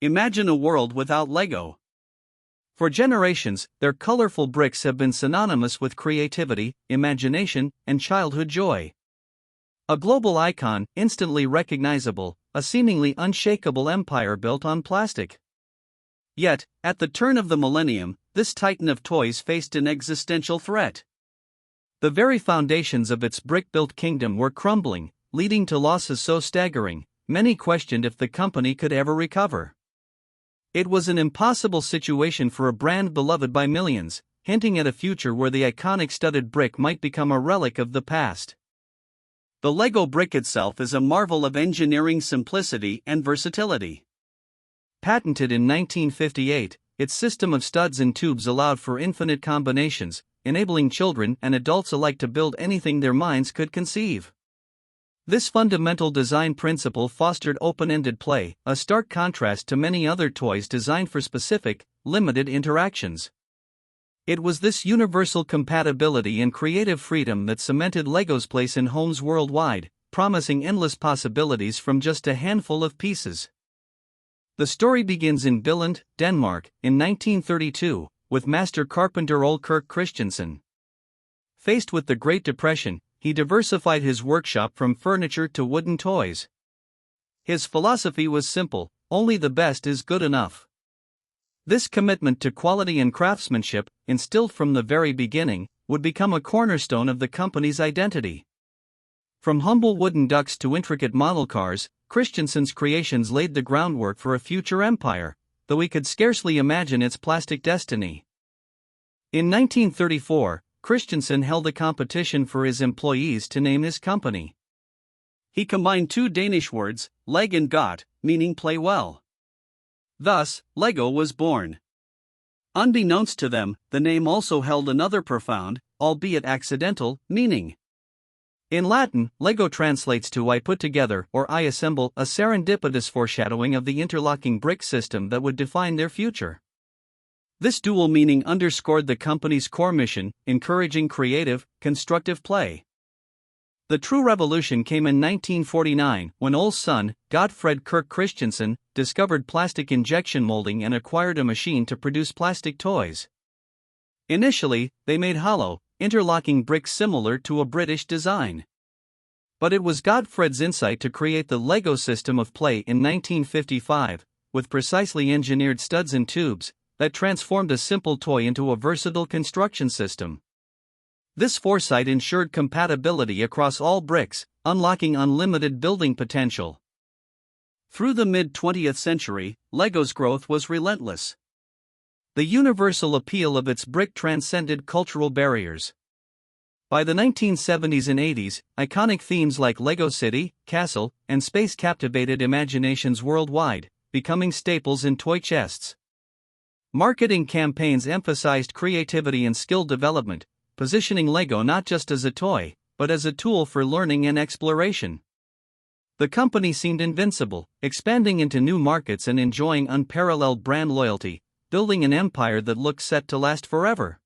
Imagine a world without Lego. For generations, their colorful bricks have been synonymous with creativity, imagination, and childhood joy. A global icon, instantly recognizable, a seemingly unshakable empire built on plastic. Yet, at the turn of the millennium, this titan of toys faced an existential threat. The very foundations of its brick-built kingdom were crumbling, leading to losses so staggering, many questioned if the company could ever recover. It was an impossible situation for a brand beloved by millions, hinting at a future where the iconic studded brick might become a relic of the past. The Lego brick itself is a marvel of engineering simplicity and versatility. Patented in 1958, its system of studs and tubes allowed for infinite combinations, enabling children and adults alike to build anything their minds could conceive. This fundamental design principle fostered open-ended play, a stark contrast to many other toys designed for specific, limited interactions. It was this universal compatibility and creative freedom that cemented Lego's place in homes worldwide, promising endless possibilities from just a handful of pieces. The story begins in Billund, Denmark, in 1932, with master carpenter Ole Kirk Christensen. Faced with the Great Depression, he diversified his workshop from furniture to wooden toys. His philosophy was simple: only the best is good enough. This commitment to quality and craftsmanship, instilled from the very beginning, would become a cornerstone of the company's identity. From humble wooden ducks to intricate model cars, Christensen's creations laid the groundwork for a future empire, though he could scarcely imagine its plastic destiny. In 1934, Christensen held a competition for his employees to name his company. He combined two Danish words, leg and got, meaning play well. Thus, Lego was born. Unbeknownst to them, the name also held another profound, albeit accidental, meaning. In Latin, Lego translates to I put together or I assemble, a serendipitous foreshadowing of the interlocking brick system that would define their future. This dual meaning underscored the company's core mission, encouraging creative, constructive play. The true revolution came in 1949 when Ole's son, Godfred Kirk Christensen, discovered plastic injection molding and acquired a machine to produce plastic toys. Initially, they made hollow, interlocking bricks similar to a British design. But it was Godfred's insight to create the Lego system of play in 1955, with precisely engineered studs and tubes, that transformed a simple toy into a versatile construction system. This foresight ensured compatibility across all bricks, unlocking unlimited building potential. Through the mid-20th century, Lego's growth was relentless. The universal appeal of its brick transcended cultural barriers. By the 1970s and 80s, iconic themes like Lego City, Castle, and Space captivated imaginations worldwide, becoming staples in toy chests. Marketing campaigns emphasized creativity and skill development, positioning Lego not just as a toy, but as a tool for learning and exploration. The company seemed invincible, expanding into new markets and enjoying unparalleled brand loyalty, building an empire that looked set to last forever.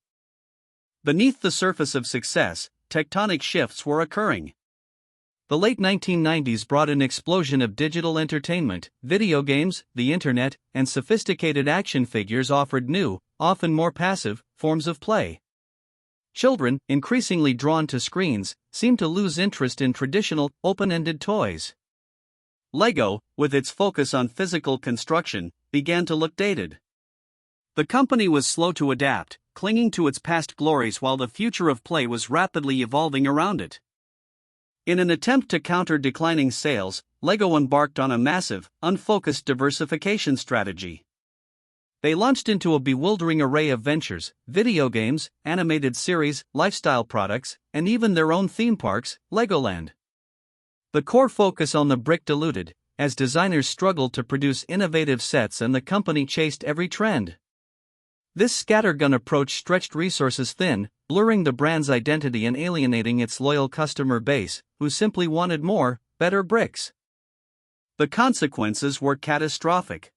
Beneath the surface of success, tectonic shifts were occurring. The late 1990s brought an explosion of digital entertainment. Video games, the internet, and sophisticated action figures offered new, often more passive, forms of play. Children, increasingly drawn to screens, seemed to lose interest in traditional, open-ended toys. Lego, with its focus on physical construction, began to look dated. The company was slow to adapt, clinging to its past glories while the future of play was rapidly evolving around it. In an attempt to counter declining sales, Lego embarked on a massive, unfocused diversification strategy. They launched into a bewildering array of ventures: video games, animated series, lifestyle products, and even their own theme parks, Legoland. The core focus on the brick diluted, as designers struggled to produce innovative sets and the company chased every trend. This scattergun approach stretched resources thin, blurring the brand's identity and alienating its loyal customer base, who simply wanted more, better bricks. The consequences were catastrophic.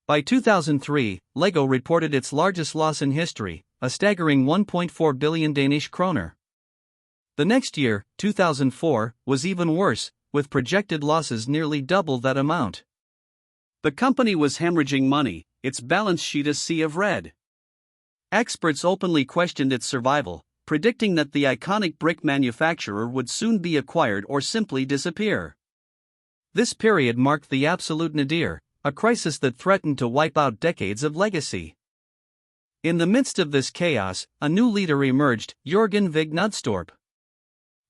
By 2003, Lego reported its largest loss in history, a staggering 1.4 billion Danish kroner. The next year, 2004, was even worse, with projected losses nearly double that amount. The company was hemorrhaging money, its balance sheet a sea of red. Experts openly questioned its survival, predicting that the iconic brick manufacturer would soon be acquired or simply disappear. This period marked the absolute nadir, a crisis that threatened to wipe out decades of legacy. In the midst of this chaos, a new leader emerged, Jürgen Vig Knudstorp.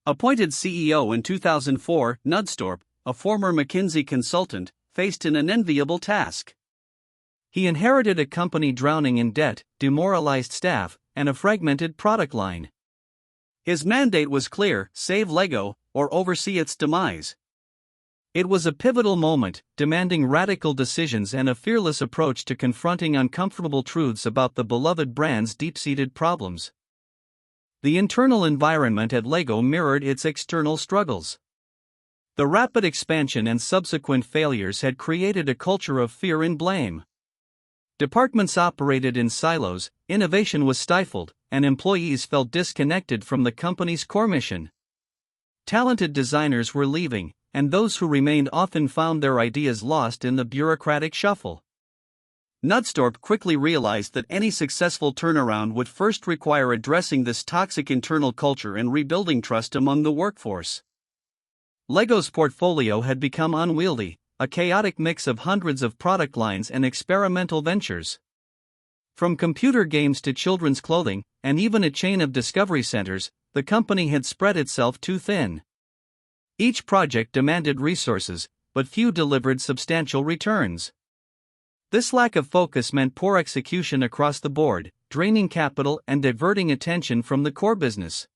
Appointed CEO in 2004, Knudstorp, a former McKinsey consultant, faced an unenviable task. He inherited a company drowning in debt, demoralized staff, and a fragmented product line. His mandate was clear: save Lego, or oversee its demise. It was a pivotal moment, demanding radical decisions and a fearless approach to confronting uncomfortable truths about the beloved brand's deep-seated problems. The internal environment at Lego mirrored its external struggles. The rapid expansion and subsequent failures had created a culture of fear and blame. Departments operated in silos, innovation was stifled, and employees felt disconnected from the company's core mission. Talented designers were leaving, and those who remained often found their ideas lost in the bureaucratic shuffle. Knudstorp quickly realized that any successful turnaround would first require addressing this toxic internal culture and rebuilding trust among the workforce. Lego's portfolio had become unwieldy, a chaotic mix of hundreds of product lines and experimental ventures. From computer games to children's clothing, and even a chain of discovery centers, the company had spread itself too thin. Each project demanded resources, but few delivered substantial returns. This lack of focus meant poor execution across the board, draining capital and diverting attention from the core business.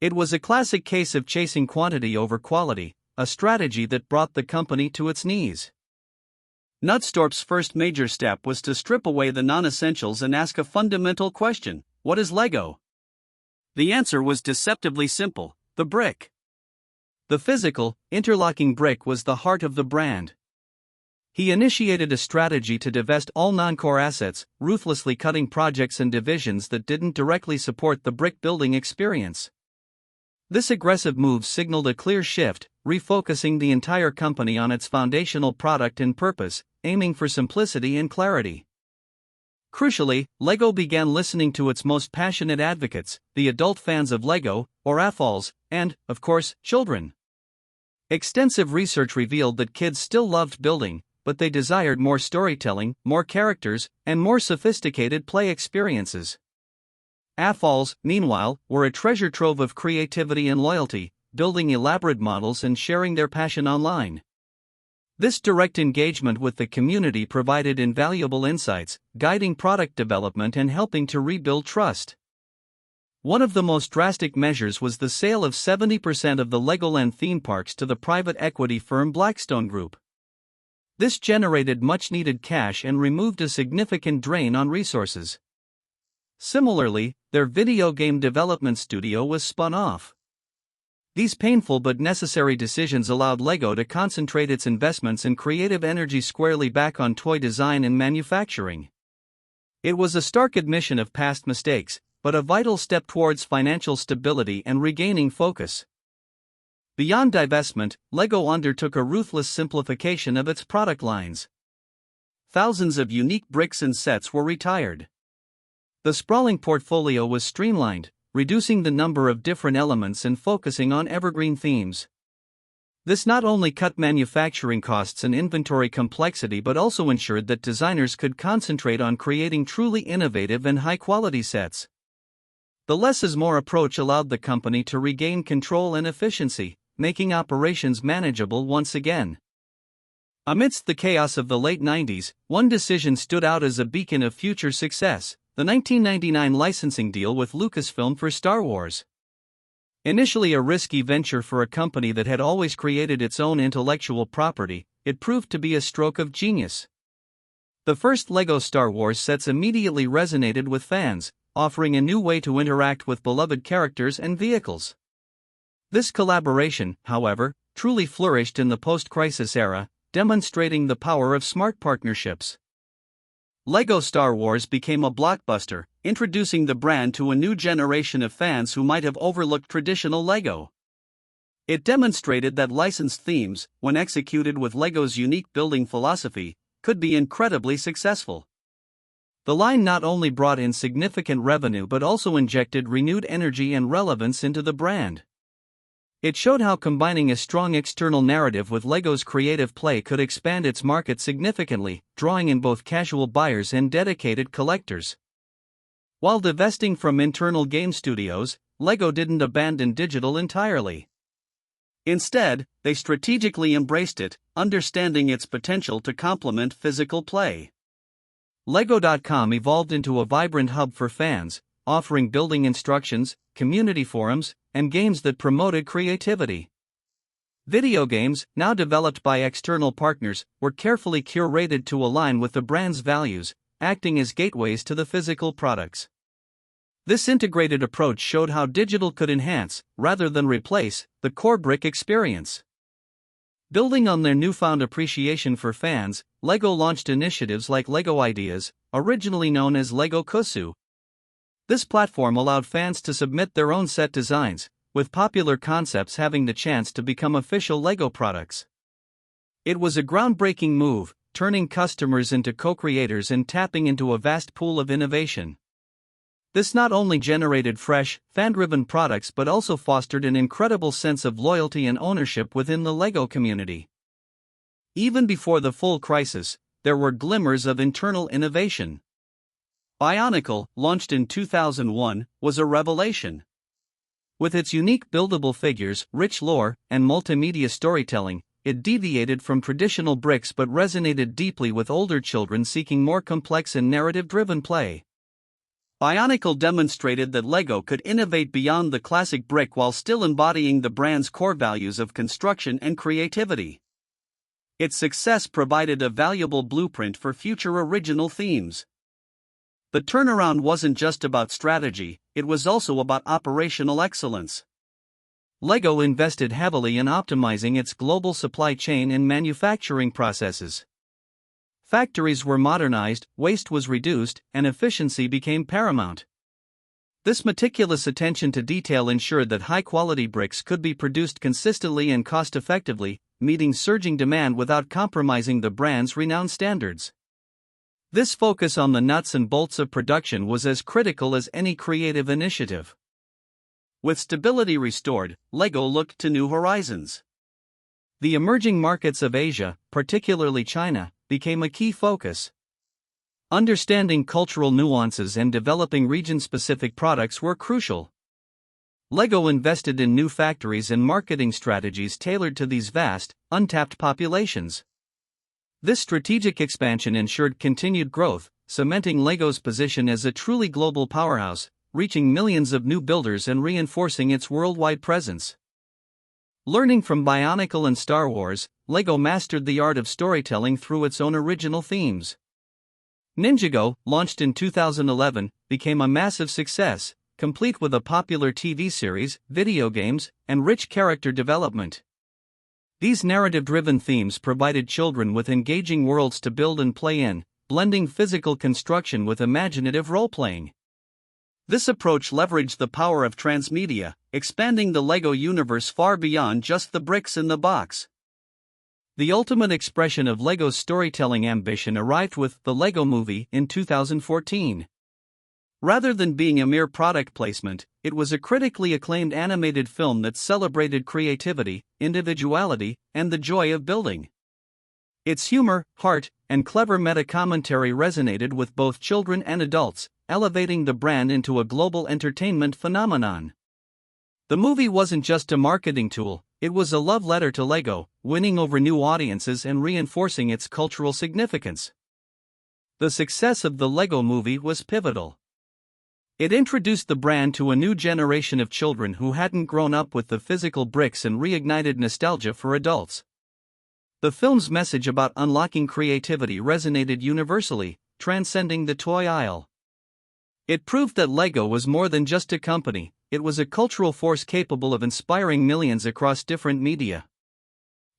It was a classic case of chasing quantity over quality, a strategy that brought the company to its knees. Knudstorp's first major step was to strip away the non-essentials and ask a fundamental question: what is Lego? The answer was deceptively simple: the brick. The physical, interlocking brick was the heart of the brand. He initiated a strategy to divest all non-core assets, ruthlessly cutting projects and divisions that didn't directly support the brick-building experience. This aggressive move signaled a clear shift, refocusing the entire company on its foundational product and purpose, aiming for simplicity and clarity. Crucially, Lego began listening to its most passionate advocates, the adult fans of Lego, or AFOLs, and, of course, children. Extensive research revealed that kids still loved building, but they desired more storytelling, more characters, and more sophisticated play experiences. AFOLs, meanwhile, were a treasure trove of creativity and loyalty, building elaborate models and sharing their passion online. This direct engagement with the community provided invaluable insights, guiding product development and helping to rebuild trust. One of the most drastic measures was the sale of 70% of the Legoland theme parks to the private equity firm Blackstone Group. This generated much-needed cash and removed a significant drain on resources. Similarly, their video game development studio was spun off. These painful but necessary decisions allowed Lego to concentrate its investments and creative energy squarely back on toy design and manufacturing. It was a stark admission of past mistakes, but a vital step towards financial stability and regaining focus. Beyond divestment, Lego undertook a ruthless simplification of its product lines. Thousands of unique bricks and sets were retired. The sprawling portfolio was streamlined, reducing the number of different elements and focusing on evergreen themes. This not only cut manufacturing costs and inventory complexity but also ensured that designers could concentrate on creating truly innovative and high-quality sets. The less is more approach allowed the company to regain control and efficiency, making operations manageable once again. Amidst the chaos of the late 90s, one decision stood out as a beacon of future success: the 1999 licensing deal with Lucasfilm for Star Wars. Initially a risky venture for a company that had always created its own intellectual property, it proved to be a stroke of genius. The first Lego Star Wars sets immediately resonated with fans, offering a new way to interact with beloved characters and vehicles. This collaboration, however, truly flourished in the post-crisis era, demonstrating the power of smart partnerships. Lego Star Wars became a blockbuster, introducing the brand to a new generation of fans who might have overlooked traditional Lego. It demonstrated that licensed themes, when executed with Lego's unique building philosophy, could be incredibly successful. The line not only brought in significant revenue but also injected renewed energy and relevance into the brand. It showed how combining a strong external narrative with LEGO's creative play could expand its market significantly, drawing in both casual buyers and dedicated collectors. While divesting from internal game studios, LEGO didn't abandon digital entirely. Instead, they strategically embraced it, understanding its potential to complement physical play. LEGO.com evolved into a vibrant hub for fans, offering building instructions, community forums, and games that promoted creativity. Video games, now developed by external partners, were carefully curated to align with the brand's values, acting as gateways to the physical products. This integrated approach showed how digital could enhance, rather than replace, the core brick experience. Building on their newfound appreciation for fans, LEGO launched initiatives like LEGO Ideas, originally known as LEGO Kusu. This platform allowed fans to submit their own set designs, with popular concepts having the chance to become official LEGO products. It was a groundbreaking move, turning customers into co-creators and tapping into a vast pool of innovation. This not only generated fresh, fan-driven products but also fostered an incredible sense of loyalty and ownership within the LEGO community. Even before the full crisis, there were glimmers of internal innovation. Bionicle, launched in 2001, was a revelation. With its unique buildable figures, rich lore, and multimedia storytelling, it deviated from traditional bricks but resonated deeply with older children seeking more complex and narrative-driven play. Bionicle demonstrated that LEGO could innovate beyond the classic brick while still embodying the brand's core values of construction and creativity. Its success provided a valuable blueprint for future original themes. The turnaround wasn't just about strategy, it was also about operational excellence. LEGO invested heavily in optimizing its global supply chain and manufacturing processes. Factories were modernized, waste was reduced, and efficiency became paramount. This meticulous attention to detail ensured that high-quality bricks could be produced consistently and cost-effectively, meeting surging demand without compromising the brand's renowned standards. This focus on the nuts and bolts of production was as critical as any creative initiative. With stability restored, LEGO looked to new horizons. The emerging markets of Asia, particularly China, became a key focus. Understanding cultural nuances and developing region-specific products were crucial. LEGO invested in new factories and marketing strategies tailored to these vast, untapped populations. This strategic expansion ensured continued growth, cementing LEGO's position as a truly global powerhouse, reaching millions of new builders and reinforcing its worldwide presence. Learning from Bionicle and Star Wars, LEGO mastered the art of storytelling through its own original themes. Ninjago, launched in 2011, became a massive success, complete with a popular TV series, video games, and rich character development. These narrative-driven themes provided children with engaging worlds to build and play in, blending physical construction with imaginative role-playing. This approach leveraged the power of transmedia, expanding the LEGO universe far beyond just the bricks in the box. The ultimate expression of LEGO's storytelling ambition arrived with The LEGO Movie in 2014. Rather than being a mere product placement, it was a critically acclaimed animated film that celebrated creativity, individuality, and the joy of building. Its humor, heart, and clever meta-commentary resonated with both children and adults, elevating the brand into a global entertainment phenomenon. The movie wasn't just a marketing tool, it was a love letter to LEGO, winning over new audiences and reinforcing its cultural significance. The success of The LEGO Movie was pivotal. It introduced the brand to a new generation of children who hadn't grown up with the physical bricks and reignited nostalgia for adults. The film's message about unlocking creativity resonated universally, transcending the toy aisle. It proved that LEGO was more than just a company, it was a cultural force capable of inspiring millions across different media.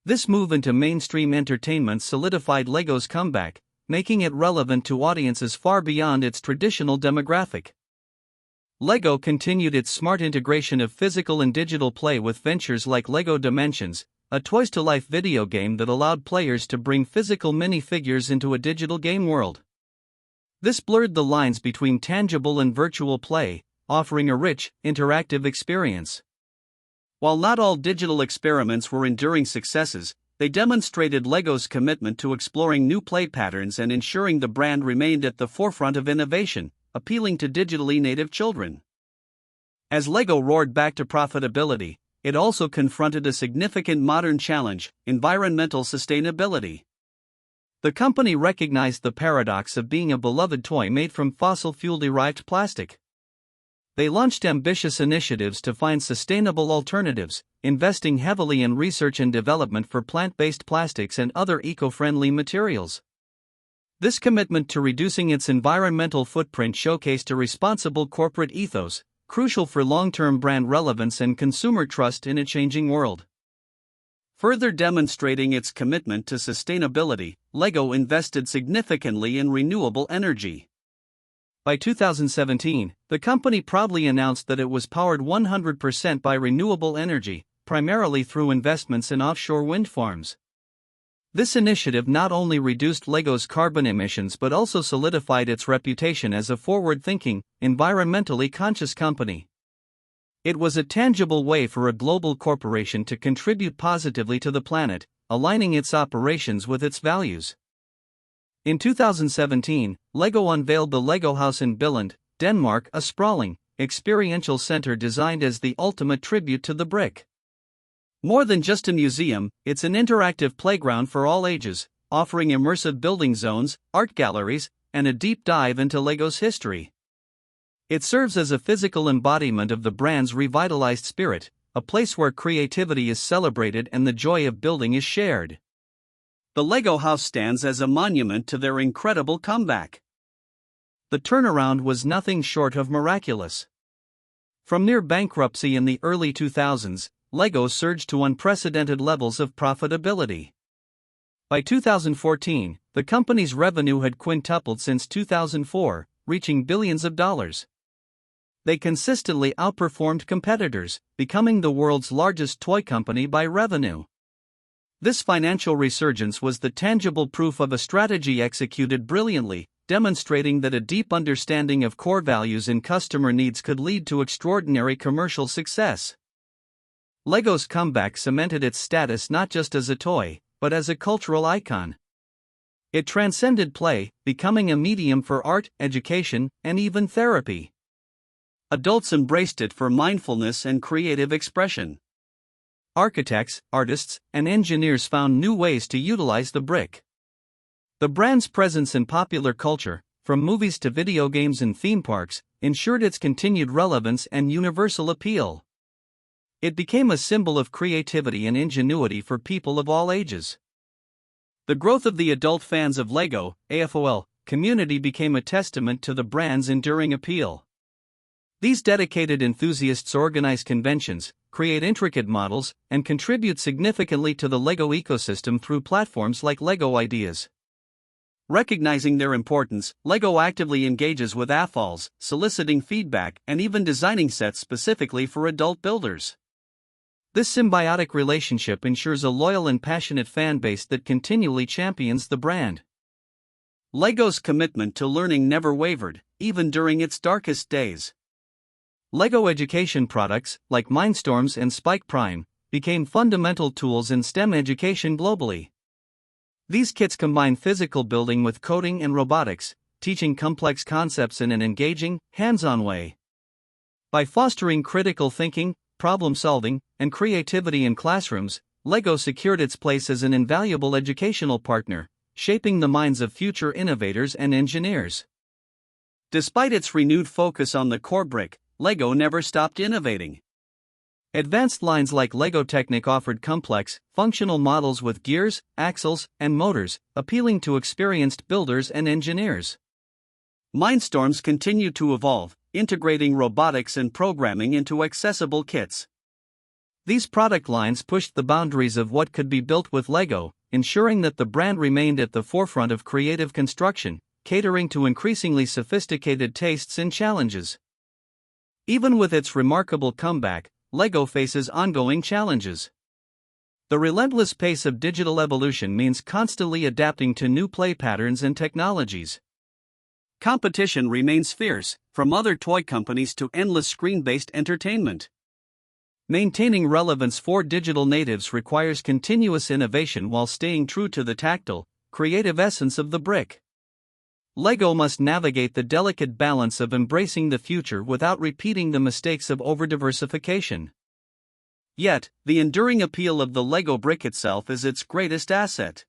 This move into mainstream entertainment solidified LEGO's comeback, making it relevant to audiences far beyond its traditional demographic. LEGO continued its smart integration of physical and digital play with ventures like LEGO Dimensions, a toys-to-life video game that allowed players to bring physical minifigures into a digital game world. This blurred the lines between tangible and virtual play, offering a rich, interactive experience. While not all digital experiments were enduring successes, they demonstrated LEGO's commitment to exploring new play patterns and ensuring the brand remained at the forefront of innovation, appealing to digitally native children. As LEGO roared back to profitability, it also confronted a significant modern challenge: environmental sustainability. The company recognized the paradox of being a beloved toy made from fossil fuel-derived plastic. They launched ambitious initiatives to find sustainable alternatives, investing heavily in research and development for plant-based plastics and other eco-friendly materials. This commitment to reducing its environmental footprint showcased a responsible corporate ethos, crucial for long-term brand relevance and consumer trust in a changing world. Further demonstrating its commitment to sustainability, LEGO invested significantly in renewable energy. By 2017, the company proudly announced that it was powered 100% by renewable energy, primarily through investments in offshore wind farms. This initiative not only reduced LEGO's carbon emissions but also solidified its reputation as a forward-thinking, environmentally conscious company. It was a tangible way for a global corporation to contribute positively to the planet, aligning its operations with its values. In 2017, LEGO unveiled the LEGO House in Billund, Denmark, a sprawling, experiential center designed as the ultimate tribute to the brick. More than just a museum, it's an interactive playground for all ages, offering immersive building zones, art galleries, and a deep dive into LEGO's history. It serves as a physical embodiment of the brand's revitalized spirit, a place where creativity is celebrated and the joy of building is shared. The LEGO House stands as a monument to their incredible comeback. The turnaround was nothing short of miraculous. From near bankruptcy in the early 2000s, LEGO surged to unprecedented levels of profitability. By 2014, the company's revenue had quintupled since 2004, reaching billions of dollars. They consistently outperformed competitors, becoming the world's largest toy company by revenue. This financial resurgence was the tangible proof of a strategy executed brilliantly, demonstrating that a deep understanding of core values and customer needs could lead to extraordinary commercial success. LEGO's comeback cemented its status not just as a toy, but as a cultural icon. It transcended play, becoming a medium for art, education, and even therapy. Adults embraced it for mindfulness and creative expression. Architects, artists, and engineers found new ways to utilize the brick. The brand's presence in popular culture, from movies to video games and theme parks, ensured its continued relevance and universal appeal. It became a symbol of creativity and ingenuity for people of all ages. The growth of the adult fans of LEGO, AFOL, community became a testament to the brand's enduring appeal. These dedicated enthusiasts organize conventions, create intricate models, and contribute significantly to the LEGO ecosystem through platforms like LEGO Ideas. Recognizing their importance, LEGO actively engages with AFOLs, soliciting feedback and even designing sets specifically for adult builders. This symbiotic relationship ensures a loyal and passionate fan base that continually champions the brand. LEGO's commitment to learning never wavered, even during its darkest days. LEGO education products, like Mindstorms and Spike Prime, became fundamental tools in STEM education globally. These kits combine physical building with coding and robotics, teaching complex concepts in an engaging, hands-on way. By fostering critical thinking, problem-solving, and creativity in classrooms, LEGO secured its place as an invaluable educational partner, shaping the minds of future innovators and engineers. Despite its renewed focus on the core brick, LEGO never stopped innovating. Advanced lines like LEGO Technic offered complex, functional models with gears, axles, and motors, appealing to experienced builders and engineers. Mindstorms continued to evolve, integrating robotics and programming into accessible kits. These product lines pushed the boundaries of what could be built with LEGO, ensuring that the brand remained at the forefront of creative construction, catering to increasingly sophisticated tastes and challenges. Even with its remarkable comeback, LEGO faces ongoing challenges. The relentless pace of digital evolution means constantly adapting to new play patterns and technologies. Competition remains fierce, from other toy companies to endless screen-based entertainment. Maintaining relevance for digital natives requires continuous innovation while staying true to the tactile, creative essence of the brick. LEGO must navigate the delicate balance of embracing the future without repeating the mistakes of over-diversification. Yet, the enduring appeal of the LEGO brick itself is its greatest asset.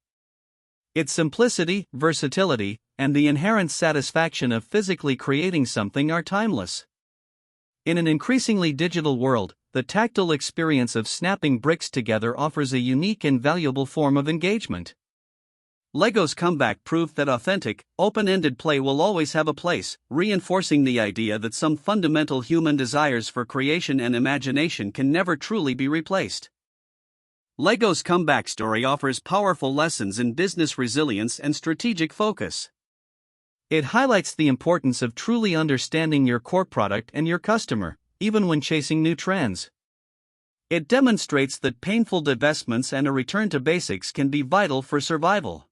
Its simplicity, versatility, and the inherent satisfaction of physically creating something are timeless. In an increasingly digital world, the tactile experience of snapping bricks together offers a unique and valuable form of engagement. LEGO's comeback proved that authentic, open-ended play will always have a place, reinforcing the idea that some fundamental human desires for creation and imagination can never truly be replaced. LEGO's comeback story offers powerful lessons in business resilience and strategic focus. It highlights the importance of truly understanding your core product and your customer, even when chasing new trends. It demonstrates that painful divestments and a return to basics can be vital for survival.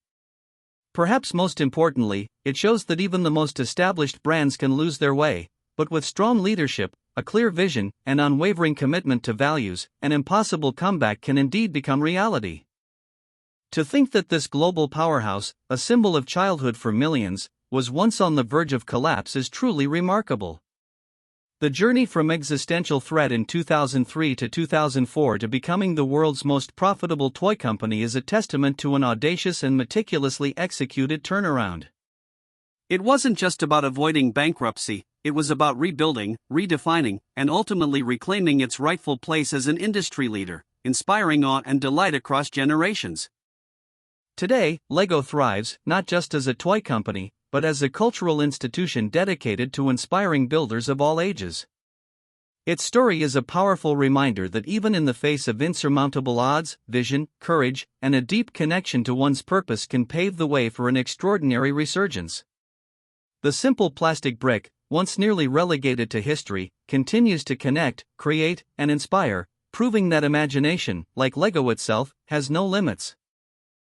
Perhaps most importantly, it shows that even the most established brands can lose their way, but with strong leadership, a clear vision, and unwavering commitment to values, an impossible comeback can indeed become reality. To think that this global powerhouse, a symbol of childhood for millions, was once on the verge of collapse is truly remarkable. The journey from existential threat in 2003 to 2004 to becoming the world's most profitable toy company is a testament to an audacious and meticulously executed turnaround. It wasn't just about avoiding bankruptcy, it was about rebuilding, redefining, and ultimately reclaiming its rightful place as an industry leader, inspiring awe and delight across generations. Today, LEGO thrives, not just as a toy company, but as a cultural institution dedicated to inspiring builders of all ages. Its story is a powerful reminder that even in the face of insurmountable odds, vision, courage, and a deep connection to one's purpose can pave the way for an extraordinary resurgence. The simple plastic brick, once nearly relegated to history, continues to connect, create, and inspire, proving that imagination, like LEGO itself, has no limits.